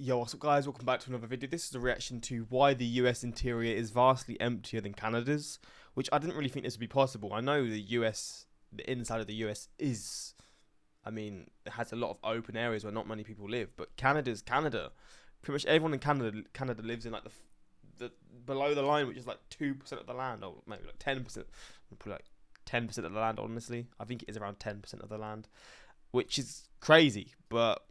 Yo, what's up guys, welcome back to another video. This is a reaction to why the US interior is vastly emptier than Canada's, which I didn't really think this would be possible. I know the inside of the US is, it has a lot of open areas where not many people live, but Canada's Canada. Pretty much everyone in Canada lives in like the below the line, which is like 2% of the land, or maybe like 10%, probably like 10% of the land, honestly. I think it is around 10% of the land, which is crazy, but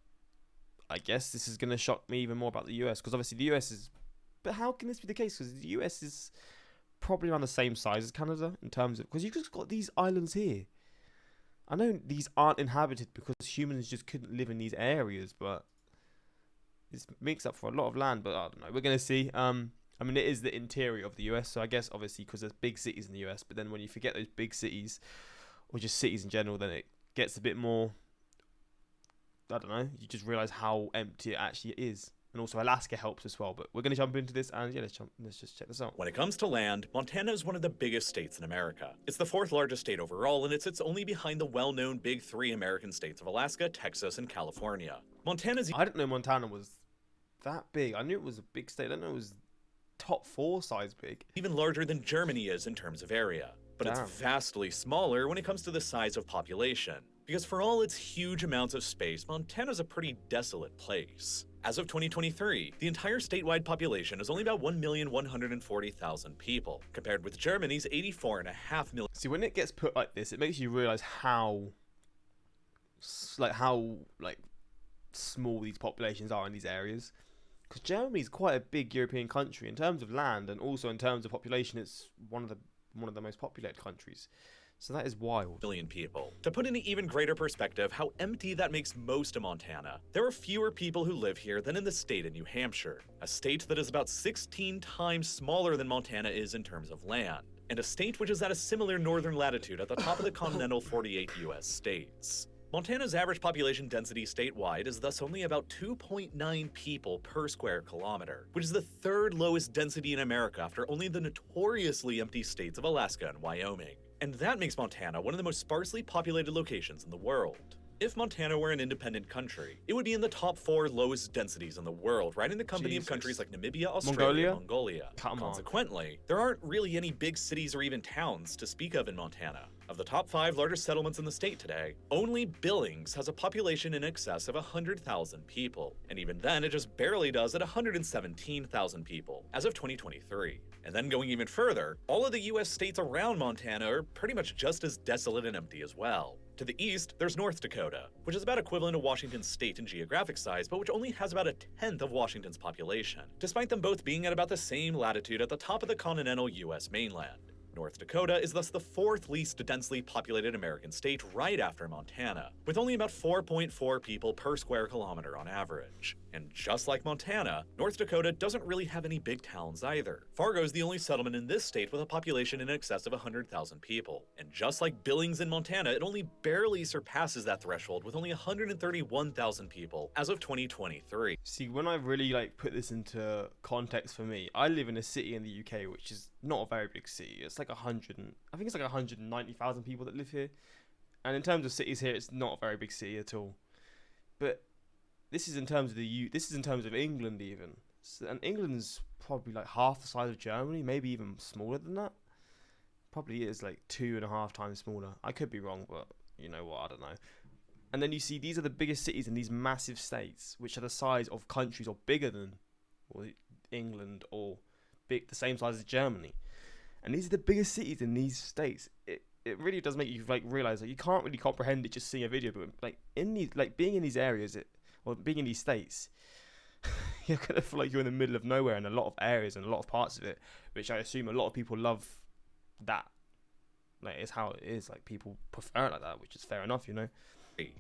I guess this is going to shock me even more about the US, because obviously the US is... But how can this be the case? Because the US is probably around the same size as Canada in terms of... Because you've just got these islands here. I know these aren't inhabited because humans just couldn't live in these areas, but this makes up for a lot of land, but I don't know. We're going to see. It is the interior of the US, so I guess obviously because there's big cities in the US, but then when you forget those big cities, or just cities in general, then it gets a bit more... I don't know, you just realise how empty it actually is. And also Alaska helps as well, but we're going to jump into this and yeah, let's just check this out. When it comes to land, Montana is one of the biggest states in America. It's the 4th largest state overall, and it sits only behind the well-known big 3 American states of Alaska, Texas, and California. Montana's... I didn't know Montana was that big. I knew it was a big state. I didn't know it was top 4 size big. even larger than Germany is in terms of area. But Damn. It's vastly smaller when it comes to the size of population. Because for all its huge amounts of space, Montana's a pretty desolate place. As of 2023, the entire statewide population is only about 1,140,000 people, compared with Germany's 84.5 million. See, when it gets put like this, it makes you realize how small these populations are in these areas. Because Germany is quite a big European country in terms of land, and also in terms of population, it's one of the most populated countries. So that is wild. Million people. To put into even greater perspective how empty that makes most of Montana, there are fewer people who live here than in the state of New Hampshire, a state that is about 16 times smaller than Montana is in terms of land, and a state which is at a similar northern latitude at the top of the continental 48 US states. Montana's average population density statewide is thus only about 2.9 people per square kilometer, which is the 3rd lowest density in America after only the notoriously empty states of Alaska and Wyoming. And that makes Montana one of the most sparsely populated locations in the world. If Montana were an independent country, it would be in the top 4 lowest densities in the world, right in the company of countries like Namibia, Australia, and Mongolia. Consequently, there aren't really any big cities or even towns to speak of in Montana. Of the top 5 largest settlements in the state today, only Billings has a population in excess of 100,000 people, and even then it just barely does at 117,000 people, as of 2023. And then going even further, all of the US states around Montana are pretty much just as desolate and empty as well. To the east, there's North Dakota, which is about equivalent to Washington state in geographic size, but which only has about a 10th of Washington's population, despite them both being at about the same latitude at the top of the continental US mainland. North Dakota is thus the 4th least densely populated American state right after Montana, with only about 4.4 people per square kilometer on average. And just like Montana, North Dakota doesn't really have any big towns either. Fargo is the only settlement in this state with a population in excess of 100,000 people. And just like Billings in Montana, it only barely surpasses that threshold with only 131,000 people as of 2023. See, when I really put this into context for me, I live in a city in the UK which is not a very big city. It's like 190,000 people that live here. And in terms of cities here, it's not a very big city at all. But this is in terms of England even. So, and England's probably like half the size of Germany, maybe even smaller than that. Probably is like 2.5 times smaller. I could be wrong, but you know what, I don't know. And then you see these are the biggest cities in these massive states, which are the size of countries or bigger than England or the same size as Germany. And these are the biggest cities in these states. It really does make you realize you can't really comprehend it just seeing a video, but being in these areas, or being in these states, you're gonna feel like you're in the middle of nowhere in a lot of areas and a lot of parts of it, which I assume a lot of people love. That it's how it is. People prefer it like that, which is fair enough, you know.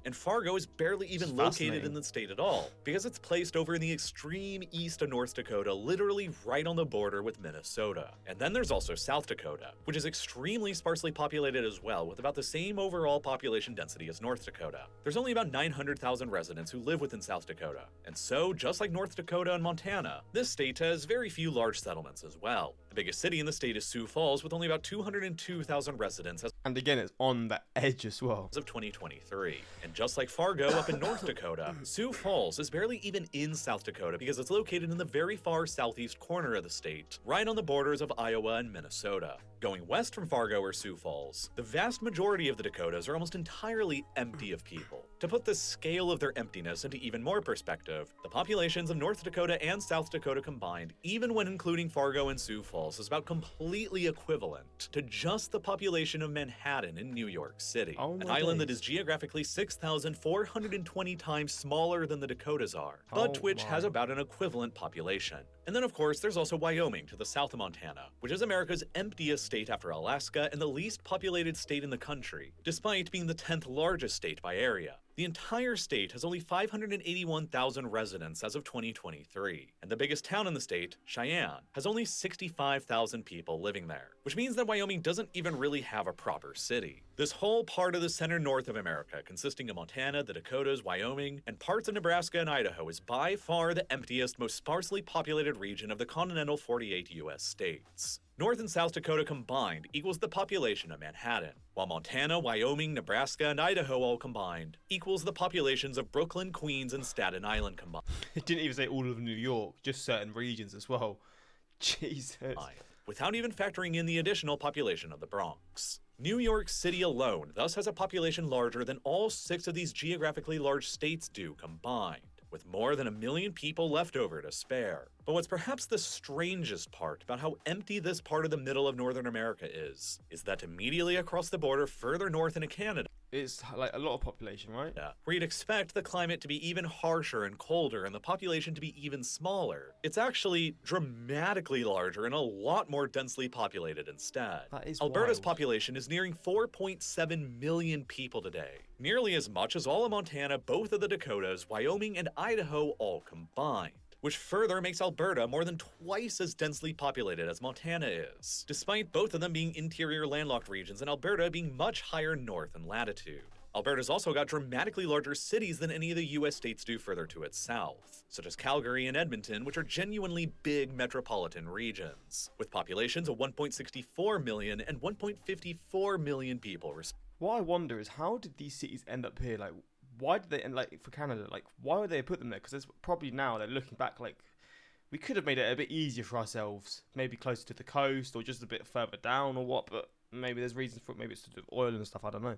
And Fargo is barely even located in the state at all, because it's placed over in the extreme east of North Dakota, literally right on the border with Minnesota. And then there's also South Dakota, which is extremely sparsely populated as well, with about the same overall population density as North Dakota. There's only about 900,000 residents who live within South Dakota. And so, just like North Dakota and Montana, this state has very few large settlements as well. The biggest city in the state is Sioux Falls, with only about 202,000 residents as And again, it's on the edge as well. of 2023. And just like Fargo up in North Dakota, Sioux Falls is barely even in South Dakota because it's located in the very far southeast corner of the state, right on the borders of Iowa and Minnesota. Going west from Fargo or Sioux Falls, the vast majority of the Dakotas are almost entirely empty of people. To put the scale of their emptiness into even more perspective, the populations of North Dakota and South Dakota combined, even when including Fargo and Sioux Falls, is about completely equivalent to just the population of Manhattan in New York City, an island that is geographically 6,420 times smaller than the Dakotas are, but which has about an equivalent population. And then of course there's also Wyoming to the south of Montana, which is America's emptiest state after Alaska and the least populated state in the country, despite being the 10th largest state by area. The entire state has only 581,000 residents as of 2023, and the biggest town in the state, Cheyenne, has only 65,000 people living there, which means that Wyoming doesn't even really have a proper city. This whole part of the center north of America, consisting of Montana, the Dakotas, Wyoming, and parts of Nebraska and Idaho, is by far the emptiest, most sparsely populated region of the continental 48 US states. North and South Dakota combined equals the population of Manhattan, while Montana, Wyoming, Nebraska, and Idaho all combined equals the populations of Brooklyn, Queens, and Staten Island combined. It didn't even say all of New York, just certain regions as well. Jesus. Without even factoring in the additional population of the Bronx. New York City alone thus has a population larger than all 6 of these geographically large states do combined, with more than 1 million people left over to spare. But what's perhaps the strangest part about how empty this part of the middle of Northern America is that immediately across the border further north into Canada, It's like a lot of population, right? where you'd expect the climate to be even harsher and colder and the population to be even smaller, it's actually dramatically larger and a lot more densely populated instead. That is Alberta's wild. population is nearing 4.7 million people today, nearly as much as all of Montana, both of the Dakotas, Wyoming, and Idaho all combined, which further makes Alberta more than twice as densely populated as Montana is, despite both of them being interior landlocked regions and Alberta being much higher north in latitude. Alberta's also got dramatically larger cities than any of the US states do further to its south, such as Calgary and Edmonton, which are genuinely big metropolitan regions, with populations of 1.64 million and 1.54 million people respectively. What I wonder is, how did these cities end up here? Like, why did they end, like, for Canada? Like, why would they put them there? Because it's probably now they're looking back, like, we could have made it a bit easier for ourselves, maybe closer to the coast or just a bit further down or what, but maybe there's reasons for it. Maybe it's to do with oil and stuff, I don't know.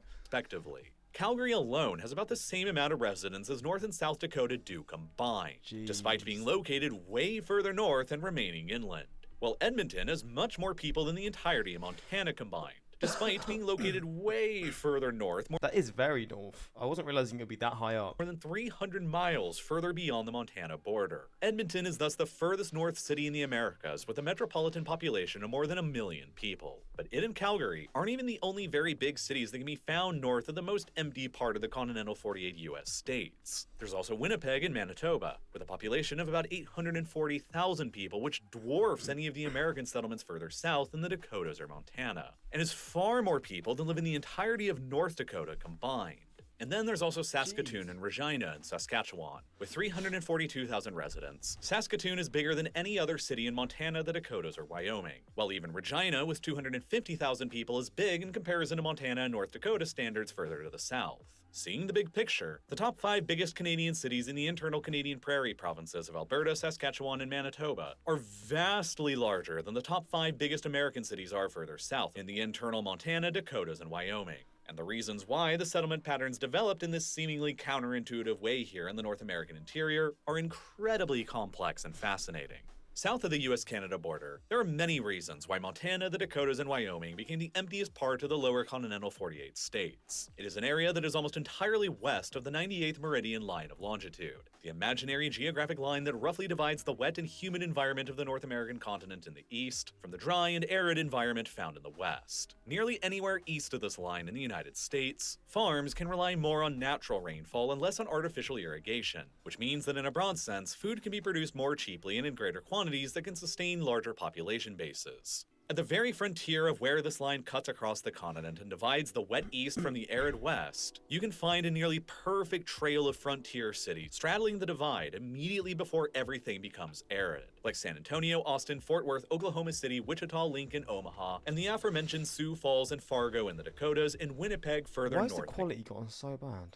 Calgary alone has about the same amount of residents as North and South Dakota do combined, despite being located way further north and remaining inland. While Edmonton has much more people than the entirety of Montana combined, despite being located way further north, That is very north. I wasn't realizing it would be that high up. more than 300 miles further beyond the Montana border. Edmonton is thus the furthest north city in the Americas, with a metropolitan population of more than 1 million people. But it and Calgary aren't even the only very big cities that can be found north of the most empty part of the continental 48 US states. There's also Winnipeg in Manitoba, with a population of about 840,000 people, which dwarfs any of the American settlements further south in the Dakotas or Montana, and is far more people than live in the entirety of North Dakota combined. And then there's also Saskatoon and Regina in Saskatchewan, with 342,000 residents. Saskatoon is bigger than any other city in Montana, the Dakotas, or Wyoming, while even Regina, with 250,000 people, is big in comparison to Montana and North Dakota standards further to the south. Seeing the big picture, the top 5 biggest Canadian cities in the internal Canadian prairie provinces of Alberta, Saskatchewan, and Manitoba are vastly larger than the top 5 biggest American cities are further south in the internal Montana, Dakotas, and Wyoming. And the reasons why the settlement patterns developed in this seemingly counterintuitive way here in the North American interior are incredibly complex and fascinating. South of the US-Canada border, there are many reasons why Montana, the Dakotas, and Wyoming became the emptiest part of the lower continental 48 states. It is an area that is almost entirely west of the 98th meridian line of longitude, the imaginary geographic line that roughly divides the wet and humid environment of the North American continent in the east from the dry and arid environment found in the west. Nearly anywhere east of this line in the United States, farms can rely more on natural rainfall and less on artificial irrigation, which means that in a broad sense, food can be produced more cheaply and in greater quantities that can sustain larger population bases. At the very frontier of where this line cuts across the continent and divides the wet east from the arid west, you can find a nearly perfect trail of frontier cities straddling the divide immediately before everything becomes arid, like San Antonio, Austin, Fort Worth, Oklahoma City, Wichita, Lincoln, Omaha, and the aforementioned Sioux Falls and Fargo in the Dakotas, and Winnipeg further Why north. has the quality gotten so bad?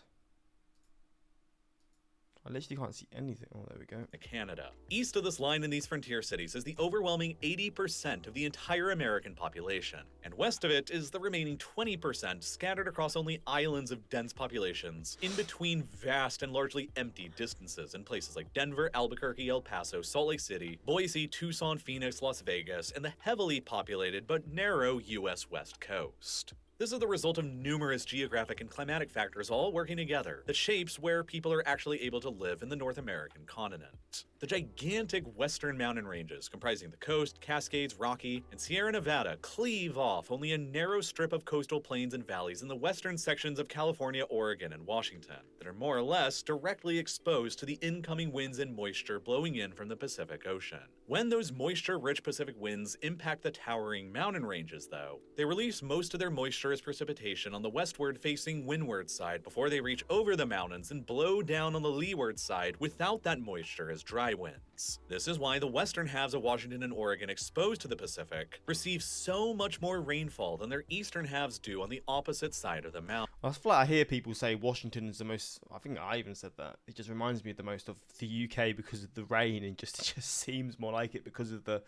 I literally can't see anything. Oh, there we go. Canada. East of this line in these frontier cities is the overwhelming 80% of the entire American population, and west of it is the remaining 20% scattered across only islands of dense populations in between vast and largely empty distances in places like Denver, Albuquerque, El Paso, Salt Lake City, Boise, Tucson, Phoenix, Las Vegas, and the heavily populated but narrow US West Coast. This is the result of numerous geographic and climatic factors all working together that shapes where people are actually able to live in the North American continent. The gigantic western mountain ranges comprising the coast, Cascades, Rocky, and Sierra Nevada cleave off only a narrow strip of coastal plains and valleys in the western sections of California, Oregon, and Washington that are more or less directly exposed to the incoming winds and moisture blowing in from the Pacific Ocean. When those moisture-rich Pacific winds impact the towering mountain ranges, though, they release most of their moisture as precipitation on the westward-facing windward side before they reach over the mountains and blow down on the leeward side without that moisture as dry winds. This is why the western halves of Washington and Oregon exposed to the Pacific receive so much more rainfall than their eastern halves do on the opposite side of the mountain. I feel like I hear people say Washington is the most. I think I even said that. It just reminds me the most of the UK because of the rain, and it just seems more like it because of the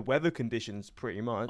weather conditions, pretty much.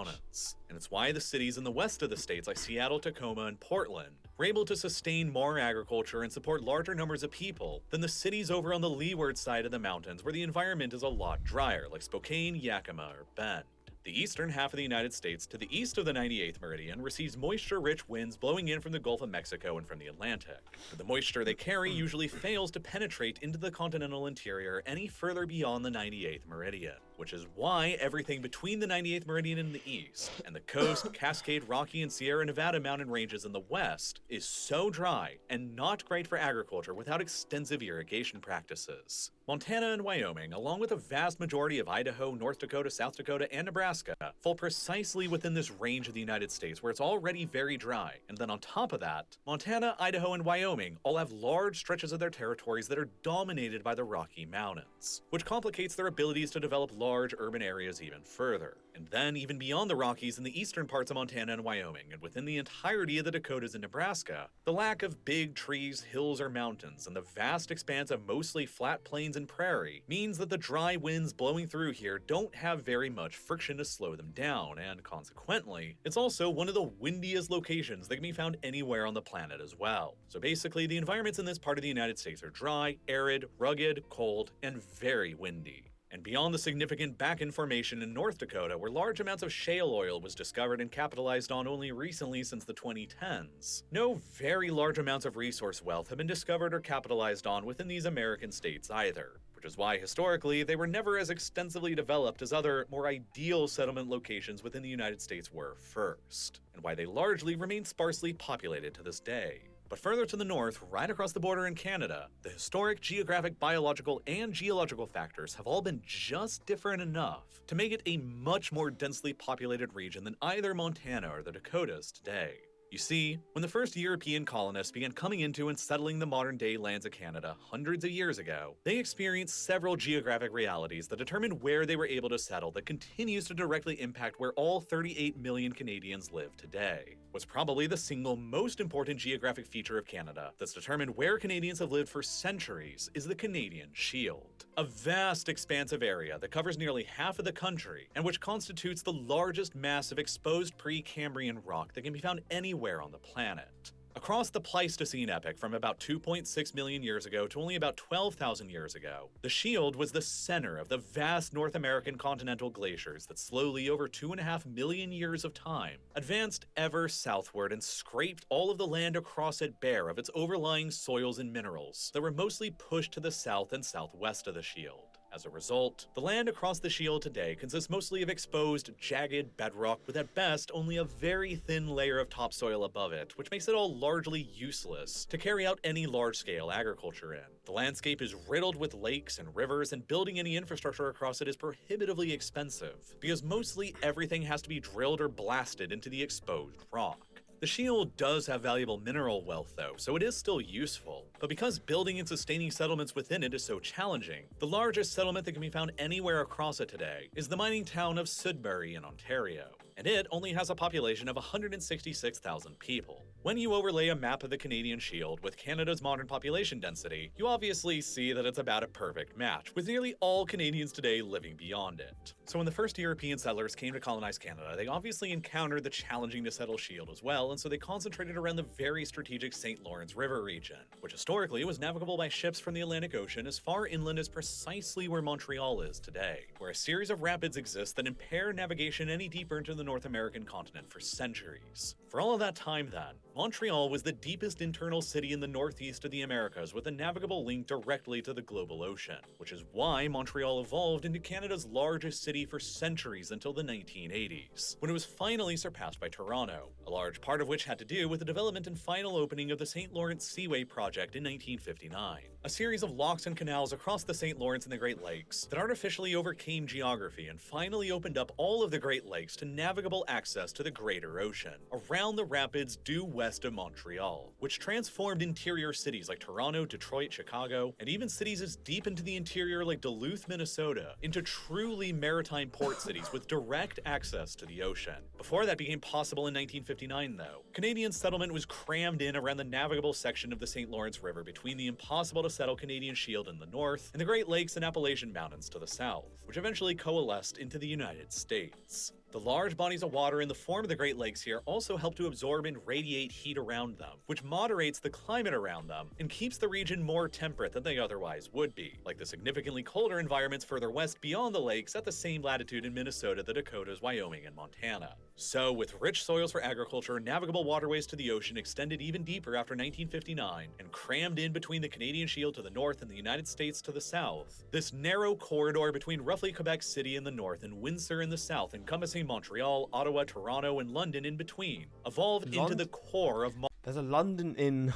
And it's why the cities in the west of the states like Seattle, Tacoma, and Portland were able to sustain more agriculture and support larger numbers of people than the cities over on the leeward side of the mountains where the environment is a lot drier, like Spokane, Yakima, or Bend. The eastern half of the United States to the east of the 98th meridian receives moisture-rich winds blowing in from the Gulf of Mexico and from the Atlantic. But the moisture they carry usually fails to penetrate into the continental interior any further beyond the 98th meridian, which is why everything between the 98th meridian in the east and the coast, Cascade, Rocky, and Sierra Nevada mountain ranges in the west is so dry and not great for agriculture without extensive irrigation practices. Montana and Wyoming, along with a vast majority of Idaho, North Dakota, South Dakota, and Nebraska, fall precisely within this range of the United States where it's already very dry. And then on top of that, Montana, Idaho, and Wyoming all have large stretches of their territories that are dominated by the Rocky Mountains, which complicates their abilities to develop large urban areas even further. And then even beyond the Rockies in the eastern parts of Montana and Wyoming, and within the entirety of the Dakotas and Nebraska, the lack of big trees, hills, or mountains, and the vast expanse of mostly flat plains and prairie means that the dry winds blowing through here don't have very much friction to slow them down, and consequently, it's also one of the windiest locations that can be found anywhere on the planet as well. So basically, the environments in this part of the United States are dry, arid, rugged, cold, and very windy. And beyond the significant Bakken Formation in North Dakota, where large amounts of shale oil was discovered and capitalized on only recently since the 2010s, no very large amounts of resource wealth have been discovered or capitalized on within these American states either, which is why historically they were never as extensively developed as other, more ideal settlement locations within the United States were first, and why they largely remain sparsely populated to this day. But further to the north, right across the border in Canada, the historic, geographic, biological, and geological factors have all been just different enough to make it a much more densely populated region than either Montana or the Dakotas today. You see, when the first European colonists began coming into and settling the modern-day lands of Canada hundreds of years ago, they experienced several geographic realities that determined where they were able to settle that continues to directly impact where all 38 million Canadians live today. What's probably the single most important geographic feature of Canada that's determined where Canadians have lived for centuries is the Canadian Shield, a vast expansive area that covers nearly half of the country and which constitutes the largest mass of exposed Precambrian rock that can be found anywhere on the planet. Across the Pleistocene epoch from about 2.6 million years ago to only about 12,000 years ago, the Shield was the center of the vast North American continental glaciers that slowly over 2.5 million years of time advanced ever southward and scraped all of the land across it bare of its overlying soils and minerals that were mostly pushed to the south and southwest of the Shield. As a result, the land across the Shield today consists mostly of exposed, jagged bedrock with at best only a very thin layer of topsoil above it, which makes it all largely useless to carry out any large-scale agriculture in. The landscape is riddled with lakes and rivers, and building any infrastructure across it is prohibitively expensive, because mostly everything has to be drilled or blasted into the exposed rock. The Shield does have valuable mineral wealth though, so it is still useful. But because building and sustaining settlements within it is so challenging, the largest settlement that can be found anywhere across it today is the mining town of Sudbury in Ontario, and it only has a population of 166,000 people. When you overlay a map of the Canadian Shield with Canada's modern population density, you obviously see that it's about a perfect match, with nearly all Canadians today living beyond it. So when the first European settlers came to colonize Canada, they obviously encountered the challenging to settle Shield as well, and so they concentrated around the very strategic St. Lawrence River region, which historically was navigable by ships from the Atlantic Ocean as far inland as precisely where Montreal is today, where a series of rapids exist that impair navigation any deeper into the North American continent for centuries. For all of that time then, Montreal was the deepest internal city in the northeast of the Americas with a navigable link directly to the global ocean, which is why Montreal evolved into Canada's largest city for centuries until the 1980s, when it was finally surpassed by Toronto, a large part of which had to do with the development and final opening of the St. Lawrence Seaway project in 1959, a series of locks and canals across the St. Lawrence and the Great Lakes that artificially overcame geography and finally opened up all of the Great Lakes to navigable access to the greater ocean, around the rapids due west of Montreal, which transformed interior cities like Toronto, Detroit, Chicago, and even cities as deep into the interior like Duluth, Minnesota, into truly maritime port cities with direct access to the ocean. Before that became possible in 1959, though, Canadian settlement was crammed in around the navigable section of the St. Lawrence River between the impossible to settle Canadian Shield in the north and the Great Lakes and Appalachian Mountains to the south, which eventually coalesced into the United States. The large bodies of water in the form of the Great Lakes here also help to absorb and radiate heat around them, which moderates the climate around them and keeps the region more temperate than they otherwise would be, like the significantly colder environments further west beyond the lakes at the same latitude in Minnesota, the Dakotas, Wyoming, and Montana. So, with rich soils for agriculture, navigable waterways to the ocean extended even deeper after 1959, and crammed in between the Canadian Shield to the north and the United States to the south, this narrow corridor between roughly Quebec City in the north and Windsor in the south, encompassing Montreal, Ottawa, Toronto, and London in between, evolved into the core of There's a London in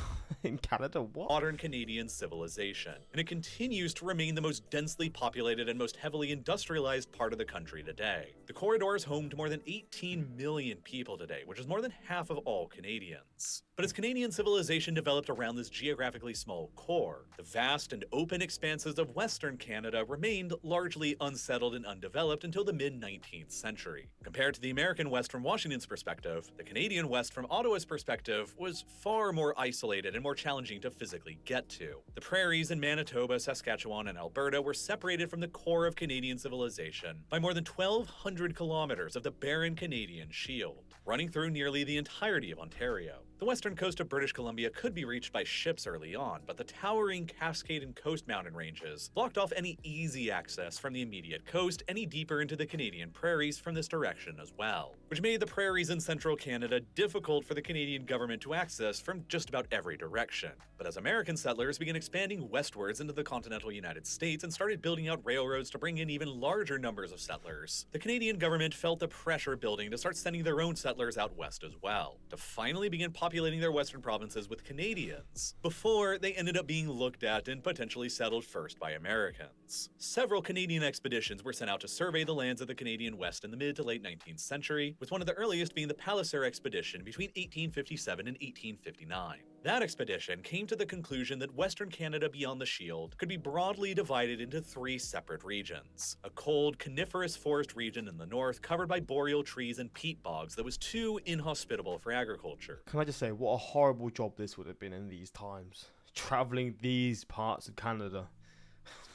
Canada? What? Modern Canadian civilization, and it continues to remain the most densely populated and most heavily industrialized part of the country today. The corridor is home to more than 18 million people today, which is more than half of all Canadians. But as Canadian civilization developed around this geographically small core, the vast and open expanses of Western Canada remained largely unsettled and undeveloped until the mid-19th century. Compared to the American West from Washington's perspective, the Canadian West from Ottawa's perspective was far more isolated and more challenging to physically get to. The prairies in Manitoba, Saskatchewan, and Alberta were separated from the core of Canadian civilization by more than 1,200 kilometers of the barren Canadian Shield, running through nearly the entirety of Ontario. The western coast of British Columbia could be reached by ships early on, but the towering Cascade and Coast mountain ranges blocked off any easy access from the immediate coast any deeper into the Canadian prairies from this direction as well, which made the prairies in central Canada difficult for the Canadian government to access from just about every direction. But as American settlers began expanding westwards into the continental United States and started building out railroads to bring in even larger numbers of settlers, the Canadian government felt the pressure building to start sending their own settlers out west as well, to finally begin populating their western provinces with Canadians, before they ended up being looked at and potentially settled first by Americans. Several Canadian expeditions were sent out to survey the lands of the Canadian West in the mid to late 19th century, with one of the earliest being the Palliser expedition between 1857 and 1859. That expedition came to the conclusion that Western Canada beyond the Shield could be broadly divided into three separate regions. A cold, coniferous forest region in the north covered by boreal trees and peat bogs that was too inhospitable for agriculture. Can I just say, what a horrible job this would have been in these times. Travelling these parts of Canada.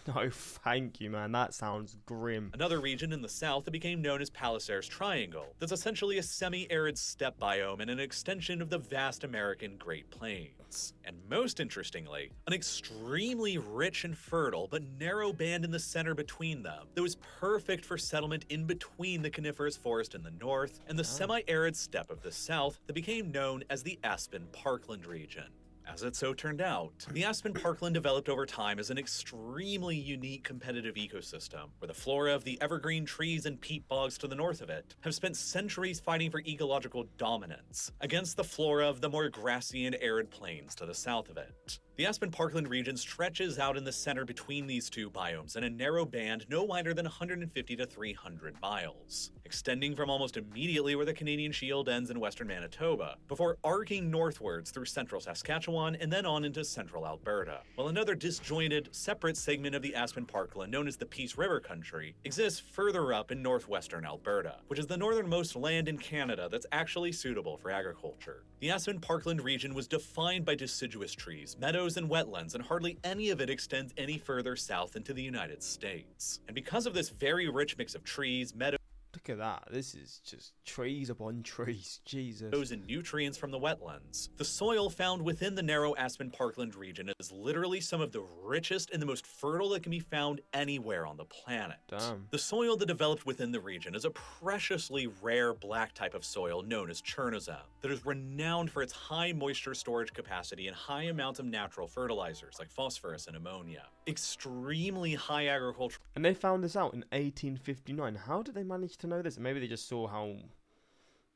No, thank you, man. That sounds grim. Another region in the south that became known as Palliser's Triangle, that's essentially a semi-arid steppe biome and an extension of the vast American Great Plains. And most interestingly, an extremely rich and fertile but narrow band in the center between them that was perfect for settlement in between the coniferous forest in the north and the semi-arid steppe of the south that became known as the Aspen Parkland region. As it so turned out, the aspen parkland developed over time as an extremely unique competitive ecosystem, where the flora of the evergreen trees and peat bogs to the north of it have spent centuries fighting for ecological dominance against the flora of the more grassy and arid plains to the south of it. The aspen parkland region stretches out in the center between these two biomes in a narrow band no wider than 150 to 300 miles, extending from almost immediately where the Canadian Shield ends in western Manitoba, before arcing northwards through central Saskatchewan and then on into central Alberta, while another disjointed, separate segment of the aspen parkland known as the Peace River Country exists further up in northwestern Alberta, which is the northernmost land in Canada that's actually suitable for agriculture. The aspen parkland region was defined by deciduous trees, meadows, and wetlands, and hardly any of it extends any further south into the United States. And because of this very rich mix of trees, meadows, Look at that. This is just trees upon trees. Jesus. and nutrients from the wetlands, the soil found within the narrow aspen parkland region is literally some of the richest and the most fertile that can be found anywhere on the planet. Damn. The soil that developed within the region is a preciously rare black type of soil known as Chernozem that is renowned for its high moisture storage capacity and high amounts of natural fertilizers like phosphorus and ammonia. Extremely high agricultural And they found this out in 1859. How did they manage to know this? Maybe they just saw how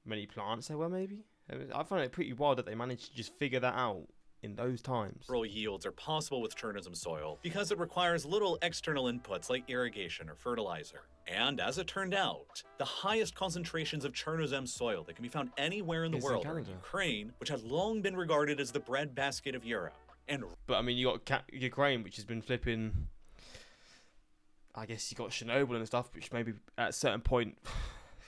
many plants there were, maybe? I find it pretty wild that they managed to just figure that out in those times. yields are possible with Chernozem soil because it requires little external inputs like irrigation or fertilizer. And as it turned out, the highest concentrations of Chernozem soil that can be found anywhere in the Is in world are in Canada. Ukraine, which had long been regarded as the breadbasket of Europe, and But I mean, you got Ukraine, which has been flipping. I guess you got Chernobyl and stuff, which maybe at a certain point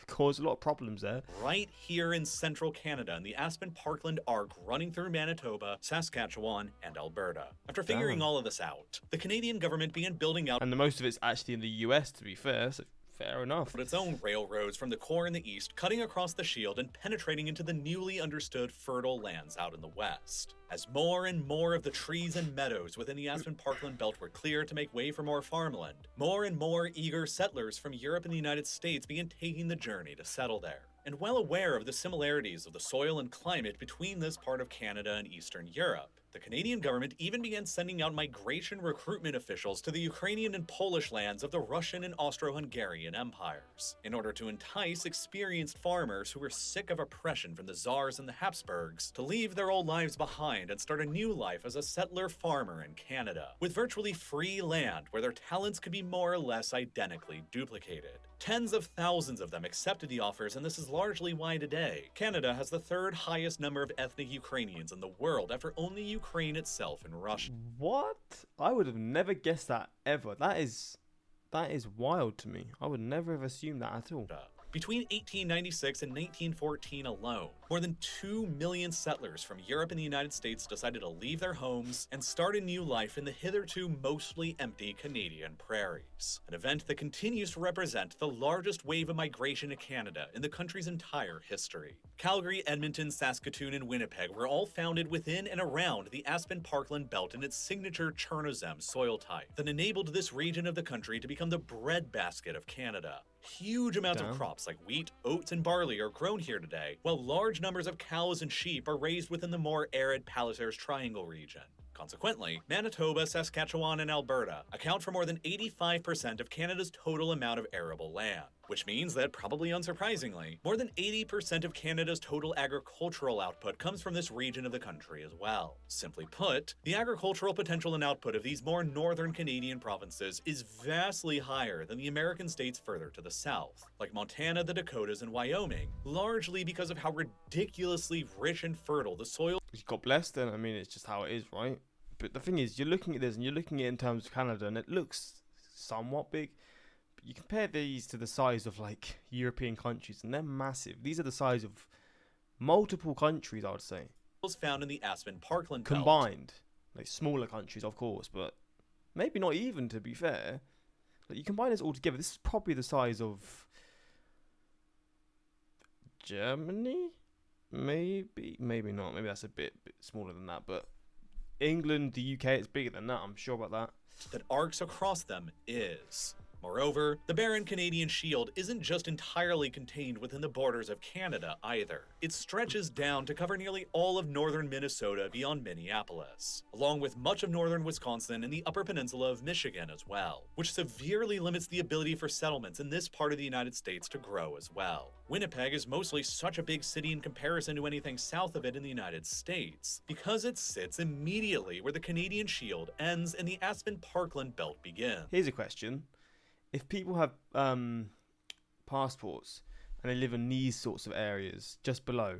caused a lot of problems there. right here in central Canada in the aspen parkland arc running through Manitoba, Saskatchewan, and Alberta. After figuring Damn. all of this out, the Canadian government began building out And the most of it's actually in the US, to be fair, so fair enough. its own railroads from the core in the east, cutting across the shield and penetrating into the newly understood fertile lands out in the west. As more and more of the trees and meadows within the aspen parkland belt were cleared to make way for more farmland, more and more eager settlers from Europe and the United States began taking the journey to settle there. And well aware of the similarities of the soil and climate between this part of Canada and Eastern Europe, the Canadian government even began sending out migration recruitment officials to the Ukrainian and Polish lands of the Russian and Austro-Hungarian empires, in order to entice experienced farmers who were sick of oppression from the Tsars and the Habsburgs to leave their old lives behind and start a new life as a settler farmer in Canada, with virtually free land where their talents could be more or less identically duplicated. Tens of thousands of them accepted the offers, and this is largely why today Canada has the third highest number of ethnic Ukrainians in the world after only Ukraine itself and Russia. What? I would have never guessed that ever. That is wild to me. I would never have assumed that at all. Between 1896 and 1914 alone, more than 2 million settlers from Europe and the United States decided to leave their homes and start a new life in the hitherto mostly empty Canadian prairies. An event that continues to represent the largest wave of migration to Canada in the country's entire history. Calgary, Edmonton, Saskatoon, and Winnipeg were all founded within and around the aspen parkland belt and its signature Chernozem soil type that enabled this region of the country to become the breadbasket of Canada. Huge amounts of Damn. crops like wheat, oats, and barley are grown here today, while large numbers of cows and sheep are raised within the more arid Palliser's Triangle region. Consequently, Manitoba, Saskatchewan, and Alberta account for more than 85% of Canada's total amount of arable land, which means that, probably unsurprisingly, more than 80% of Canada's total agricultural output comes from this region of the country as well. Simply put, the agricultural potential and output of these more northern Canadian provinces is vastly higher than the American states further to the south, like Montana, the Dakotas, and Wyoming, largely because of how ridiculously rich and fertile the soil God bless them. I mean, it's just how it is, right? But the thing is, you're looking at this and you're looking at it in terms of Canada, and it looks somewhat big. But you compare these to the size of like European countries, and they're massive. These are the size of multiple countries, I would say, is found in the aspen parkland belt. combined. Like smaller countries, of course, but maybe not even, to be fair. Like, you combine this all together, this is probably the size of Germany. Maybe not. Maybe that's a bit smaller than that. But England, the UK, it's bigger than that. I'm sure about that. That arcs across them is Moreover, the barren Canadian Shield isn't just entirely contained within the borders of Canada either. It stretches down to cover nearly all of northern Minnesota beyond Minneapolis, along with much of northern Wisconsin and the upper peninsula of Michigan as well, which severely limits the ability for settlements in this part of the United States to grow as well. Winnipeg is mostly such a big city in comparison to anything south of it in the United States, because it sits immediately where the Canadian Shield ends and the Aspen Parkland Belt begins. Here's a question. If people have passports and they live in these sorts of areas just below,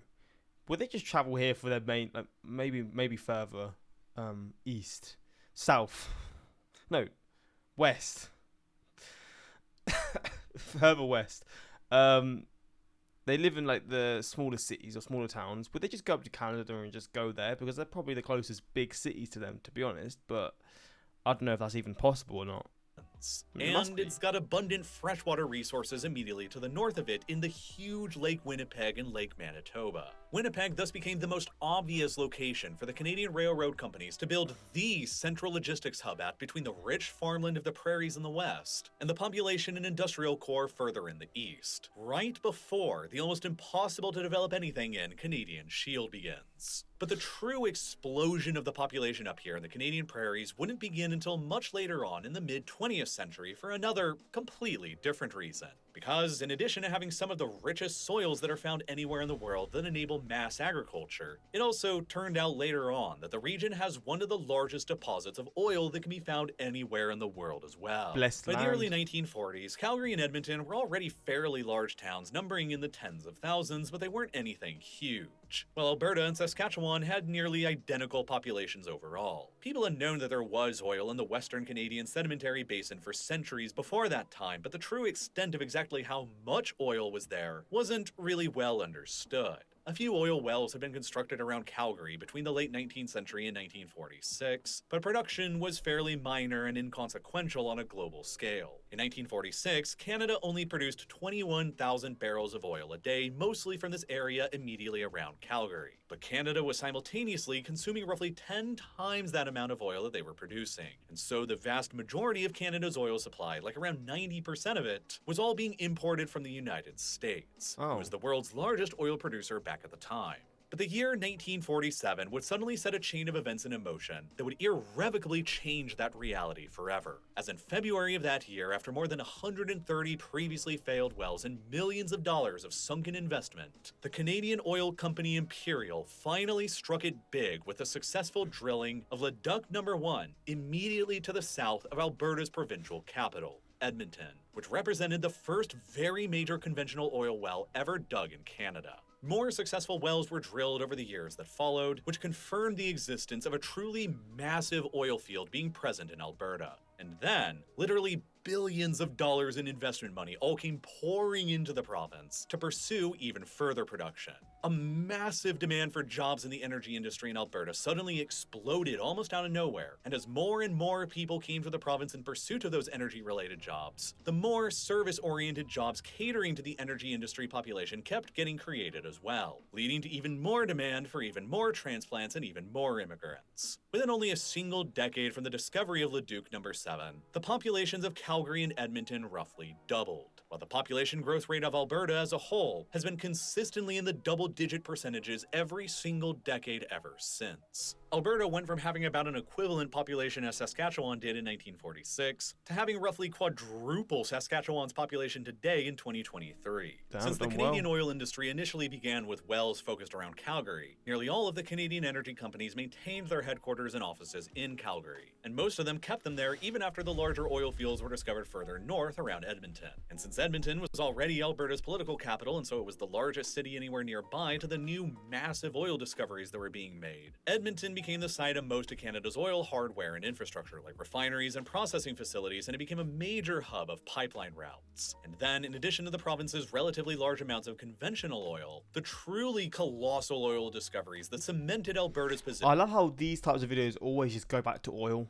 would they just travel here for their main, like maybe further east, south, no, west, further west? They live in like the smaller cities or smaller towns. Would they just go up to Canada and just go there, because they're probably the closest big cities to them, to be honest? But I don't know if that's even possible or not. And it's got abundant freshwater resources immediately to the north of it in the huge Lake Winnipeg and Lake Manitoba. Winnipeg thus became the most obvious location for the Canadian railroad companies to build the central logistics hub at between the rich farmland of the prairies in the west and the population and industrial core further in the east, right before the almost impossible to develop anything in Canadian Shield begins. But the true explosion of the population up here in the Canadian prairies wouldn't begin until much later on in the mid-20th century for another completely different reason. Because in addition to having some of the richest soils that are found anywhere in the world that enable mass agriculture, it also turned out later on that the region has one of the largest deposits of oil that can be found anywhere in the world as well. Blessed By the land. early 1940s, Calgary and Edmonton were already fairly large towns numbering in the tens of thousands, but they weren't anything huge. While Alberta and Saskatchewan had nearly identical populations overall. People had known that there was oil in the Western Canadian Sedimentary Basin for centuries before that time, but the true extent of exactly how much oil was there wasn't really well understood. A few oil wells had been constructed around Calgary between the late 19th century and 1946, but production was fairly minor and inconsequential on a global scale. In 1946, Canada only produced 21,000 barrels of oil a day, mostly from this area immediately around Calgary. But Canada was simultaneously consuming roughly 10 times that amount of oil that they were producing. And so the vast majority of Canada's oil supply, like around 90% of it, was all being imported from the United States. It was the world's largest oil producer back at the time. But the year 1947 would suddenly set a chain of events in motion that would irrevocably change that reality forever. As in February of that year, after more than 130 previously failed wells and millions of dollars of sunken investment, the Canadian oil company Imperial finally struck it big with the successful drilling of Leduc No. 1 immediately to the south of Alberta's provincial capital, Edmonton, which represented the first very major conventional oil well ever dug in Canada. More successful wells were drilled over the years that followed, which confirmed the existence of a truly massive oil field being present in Alberta. And then, literally billions of dollars in investment money all came pouring into the province to pursue even further production. A massive demand for jobs in the energy industry in Alberta suddenly exploded almost out of nowhere, and as more and more people came to the province in pursuit of those energy-related jobs, the more service-oriented jobs catering to the energy industry population kept getting created as well, leading to even more demand for even more transplants and even more immigrants. Within only a single decade from the discovery of Leduc No. 7, the populations of Calgary and Edmonton roughly doubled, while the population growth rate of Alberta as a whole has been consistently in the double-digit percentages every single decade ever since. Alberta went from having about an equivalent population as Saskatchewan did in 1946 to having roughly quadruple Saskatchewan's population today in 2023. Since the Canadian oil industry initially began with wells focused around Calgary, nearly all of the Canadian energy companies maintained their headquarters and offices in Calgary, and most of them kept them there even after the larger oil fields were discovered further north around Edmonton. And since Edmonton was already Alberta's political capital, and so it was the largest city anywhere nearby to the new massive oil discoveries that were being made, Edmonton became the site of most of Canada's oil hardware and infrastructure, like refineries and processing facilities, and it became a major hub of pipeline routes. And then, in addition to the province's relatively large amounts of conventional oil, the truly colossal oil discoveries that cemented Alberta's position. I love how these types of videos always just go back to oil.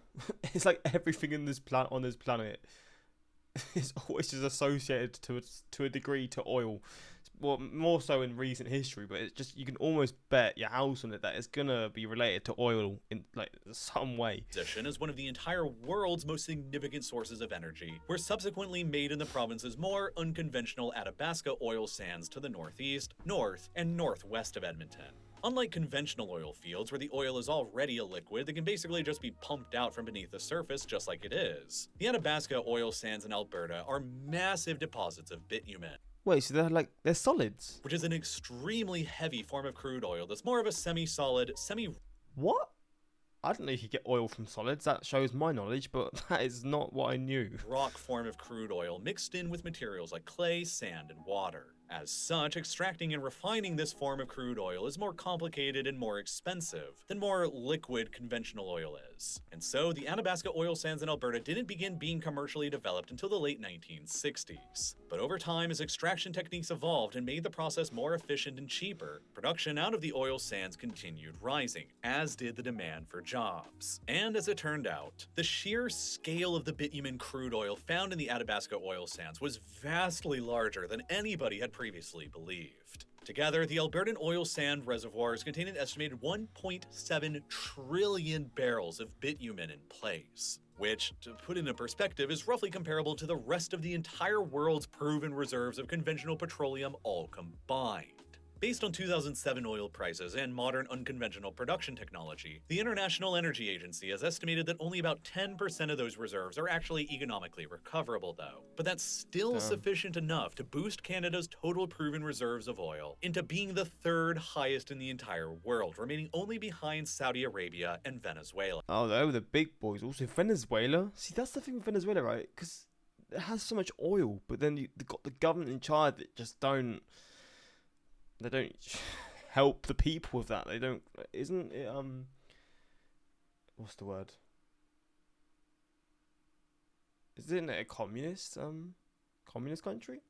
It's like everything in this on this planet is always just associated to a degree to oil. well, more so in recent history, but it's just you can almost bet your house on it that it's gonna be related to oil in like some way. Position as one of the entire world's most significant sources of energy, were subsequently made in the province's more unconventional Athabasca oil sands to the northeast, north, and northwest of Edmonton. Unlike conventional oil fields where the oil is already a liquid that can basically just be pumped out from beneath the surface just like it is, the Athabasca oil sands in Alberta are massive deposits of bitumen. Wait, so they're solids? Which is an extremely heavy form of crude oil that's more of a semi-solid, What? I didn't know you could get oil from solids. That shows my knowledge, but that is not what I knew. rock form of crude oil mixed in with materials like clay, sand, and water. As such, extracting and refining this form of crude oil is more complicated and more expensive than more liquid conventional oil is. And so, the Athabasca oil sands in Alberta didn't begin being commercially developed until the late 1960s. But over time, as extraction techniques evolved and made the process more efficient and cheaper, production out of the oil sands continued rising, as did the demand for jobs. And as it turned out, the sheer scale of the bitumen crude oil found in the Athabasca oil sands was vastly larger than anybody had previously believed. Together, the Albertan oil sand reservoirs contain an estimated 1.7 trillion barrels of bitumen in place, which, to put into perspective, is roughly comparable to the rest of the entire world's proven reserves of conventional petroleum all combined. Based on 2007 oil prices and modern unconventional production technology, the International Energy Agency has estimated that only about 10% of those reserves are actually economically recoverable, though. But that's still sufficient enough to boost Canada's total proven reserves of oil into being the third highest in the entire world, remaining only behind Saudi Arabia and Venezuela. Oh, they're the big boys. Also, Venezuela. See, that's the thing with Venezuela, right? Because it has so much oil, but then you've got the government in charge that just don't. They don't help the people with that. They don't. Isn't it? What's the word? Isn't it a communist country?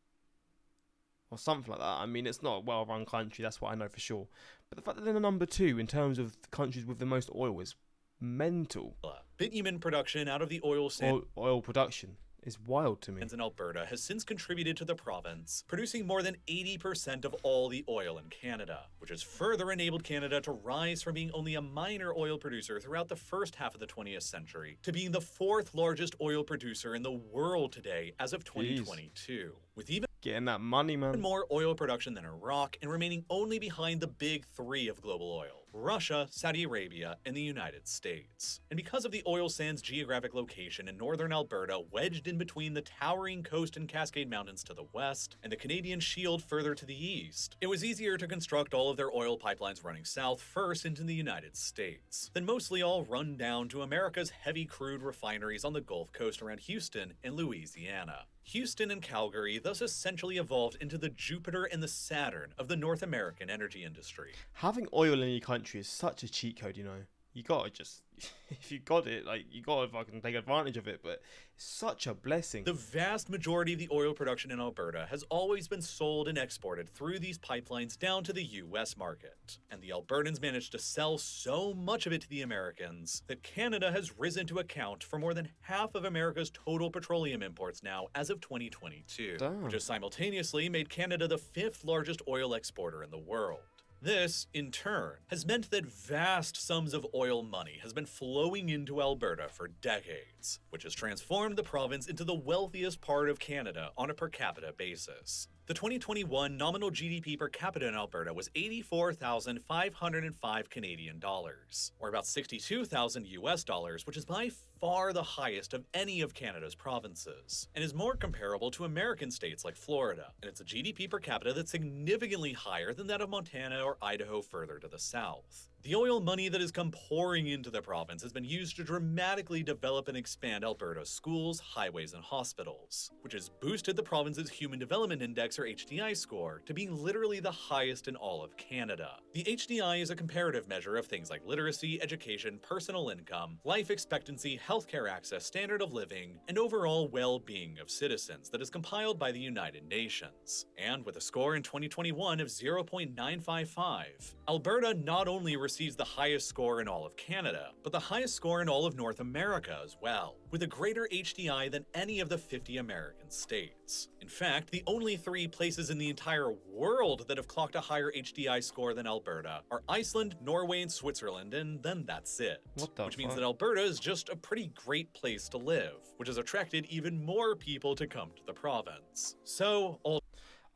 Or something like that. I mean, it's not a well-run country. That's what I know for sure. But the fact that they're number 2 in terms of the countries with the most oil is mental. Bitumen production out of the oil sands. Oil production is wild to me. In Alberta has since contributed to the province, producing more than 80% of all the oil in Canada, which has further enabled Canada to rise from being only a minor oil producer throughout the first half of the 20th century to being the 4th largest oil producer in the world today as of 2022, with even getting that money, man. more oil production than Iraq and remaining only behind the big 3 of global oil: Russia, Saudi Arabia, and the United States. And because of the oil sands' geographic location in northern Alberta, wedged in between the towering Coast and Cascade Mountains to the west and the Canadian Shield further to the east, it was easier to construct all of their oil pipelines running south first into the United States, then mostly all run down to America's heavy crude refineries on the Gulf Coast around Houston and Louisiana. Houston and Calgary thus essentially evolved into the Jupiter and the Saturn of the North American energy industry. Having oil in your country is such a cheat code, you know. You gotta just, if you got it, like, you gotta fucking take advantage of it, but it's such a blessing. The vast majority of the oil production in Alberta has always been sold and exported through these pipelines down to the US market. And the Albertans managed to sell so much of it to the Americans that Canada has risen to account for more than half of America's total petroleum imports now as of 2022, which has simultaneously made Canada the 5th largest oil exporter in the world. This, in turn, has meant that vast sums of oil money has been flowing into Alberta for decades, which has transformed the province into the wealthiest part of Canada on a per capita basis. The 2021 nominal GDP per capita in Alberta was 84,505 Canadian dollars, or about 62,000 US dollars, which is by far the highest of any of Canada's provinces, and is more comparable to American states like Florida. And it's a GDP per capita that's significantly higher than that of Montana or Idaho further to the south. The oil money that has come pouring into the province has been used to dramatically develop and expand Alberta's schools, highways, and hospitals, which has boosted the province's Human Development Index or HDI score to being literally the highest in all of Canada. The HDI is a comparative measure of things like literacy, education, personal income, life expectancy, healthcare access, standard of living, and overall well-being of citizens that is compiled by the United Nations. And with a score in 2021 of 0.955, Alberta not only received receives the highest score in all of Canada, but the highest score in all of North America as well, with a greater HDI than any of the 50 American states. In fact, the only 3 places in the entire world that have clocked a higher HDI score than Alberta are Iceland, Norway, and Switzerland, and then that's it. Which means that Alberta is just a pretty great place to live, which has attracted even more people to come to the province. So,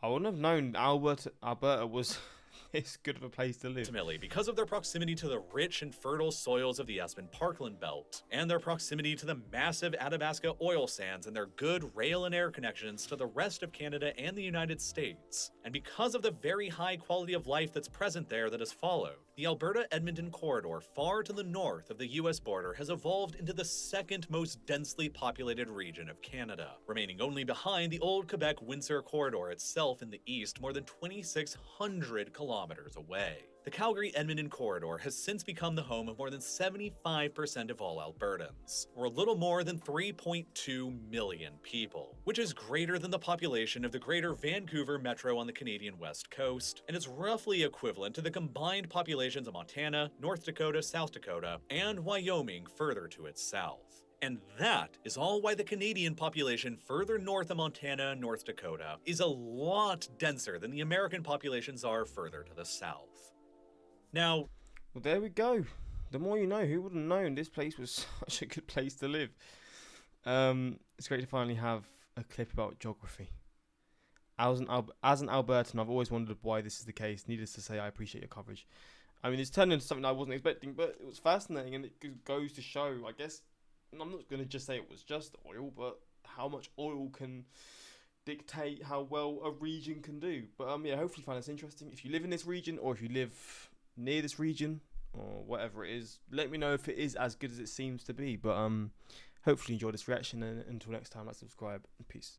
I wouldn't have known Alberta was this good of a place to live. Ultimately, because of their proximity to the rich and fertile soils of the Aspen Parkland Belt, and their proximity to the massive Athabasca oil sands and their good rail and air connections to the rest of Canada and the United States, and because of the very high quality of life that's present there that has followed, the Alberta-Edmonton corridor far to the north of the US border has evolved into the second most densely populated region of Canada, remaining only behind the old Quebec-Windsor corridor itself in the east more than 2,600 kilometers away. The Calgary-Edmonton corridor has since become the home of more than 75% of all Albertans, or a little more than 3.2 million people, which is greater than the population of the greater Vancouver metro on the Canadian West Coast, and is roughly equivalent to the combined populations of Montana, North Dakota, South Dakota, and Wyoming further to its south. And that is all why the Canadian population further north of Montana and North Dakota is a lot denser than the American populations are further to the south. Now, well, there we go. The more you know. Who would have known this place was such a good place to live? It's great to finally have a clip about geography. As an Albertan, I've always wondered why this is the case. Needless to say, I appreciate your coverage. I mean, it's turned into something I wasn't expecting, but it was fascinating, and it goes to show, I guess, and I'm not going to just say it was just oil, but how much oil can dictate how well a region can do. But yeah, hopefully you find this interesting. If you live in this region, or if you live near this region, or whatever it is, let me know if it is as good as it seems to be. But hopefully you enjoyed this reaction, and until next time, like, subscribe, and peace.